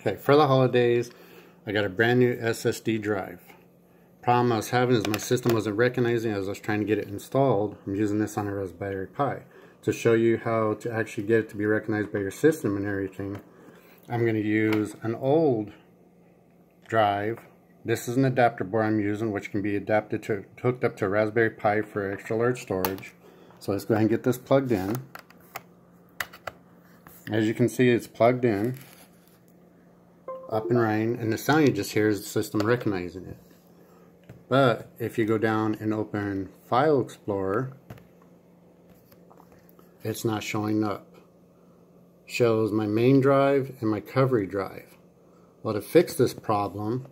Okay, for the holidays, I got a brand new SSD drive. Problem I was having is my system wasn't recognizing as I was trying to get it installed. I'm using this on a Raspberry Pi. To show you how to actually get it to be recognized by your system and everything, I'm going to use an old drive. This is an adapter board I'm using, which can be adapted to hooked up to a Raspberry Pi for extra large storage. So let's go ahead and get this plugged in. As you can see, it's plugged in, up and running, and the sound you just hear is the system recognizing it. But if you go down and open File Explorer, it's not showing up. Shows my main drive and my recovery drive. Well, to fix this problem,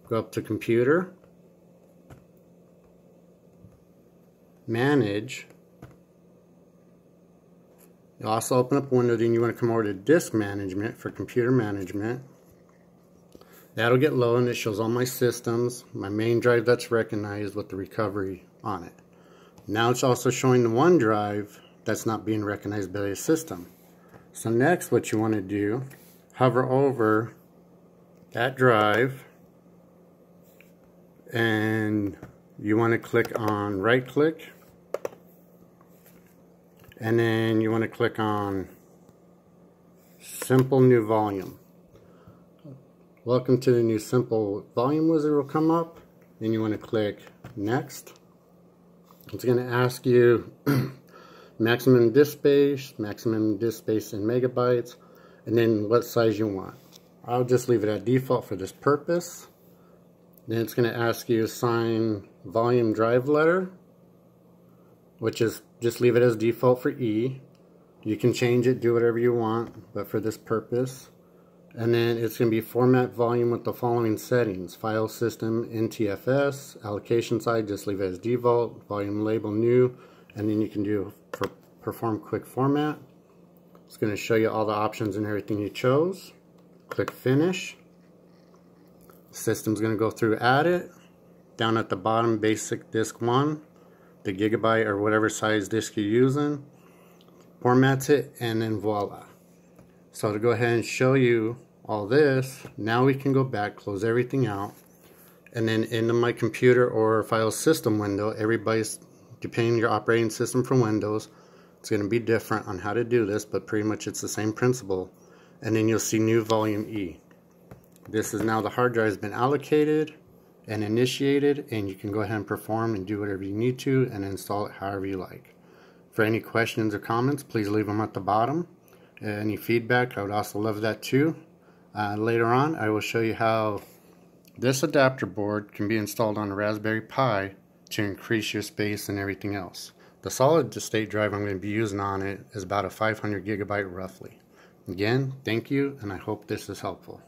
go up to Computer, Manage. You'll also open up a window, then you want to come over to Disk Management for computer management. That'll get low and it shows all my systems, my main drive that's recognized with the recovery on it. Now it's also showing the one drive that's not being recognized by the system. So next what you want to do, hover over that drive and you want to click on right click, and then you want to click on Simple New Volume. Welcome to the new Simple Volume wizard will come up. Then you want to click Next. It's going to ask you maximum disk space in megabytes, and then what size you want. I'll just leave it at default for this purpose. Then it's going to ask you assign volume drive letter, which is just leave it as default for E. You can change it, do whatever you want, but for this purpose. And then it's going to be format volume with the following settings: file system NTFS, allocation side just leave it as default, volume label new, and then you can do for perform quick format. It's going to show you all the options and everything you chose. Click finish. System's going to go through, add it. Down at the bottom, basic disk 1, the gigabyte or whatever size disk you're using, formats it, and then voila. So to go ahead and show you all this, now we can go back, close everything out, and then into my computer or file system window. Everybody's, depending on your operating system for Windows, it's going to be different on how to do this, but pretty much it's the same principle. And then you'll see new volume E. This is now the hard drive has been allocated and initiated, and you can go ahead and perform and do whatever you need to and install it however you like. For any questions or comments, please leave them at the bottom. Any feedback, I would also love that too. Later on, I will show you how this adapter board can be installed on a Raspberry Pi to increase your space and everything else. The solid state drive I'm going to be using on it is about a 500 gigabyte roughly. Again, thank you, and I hope this is helpful.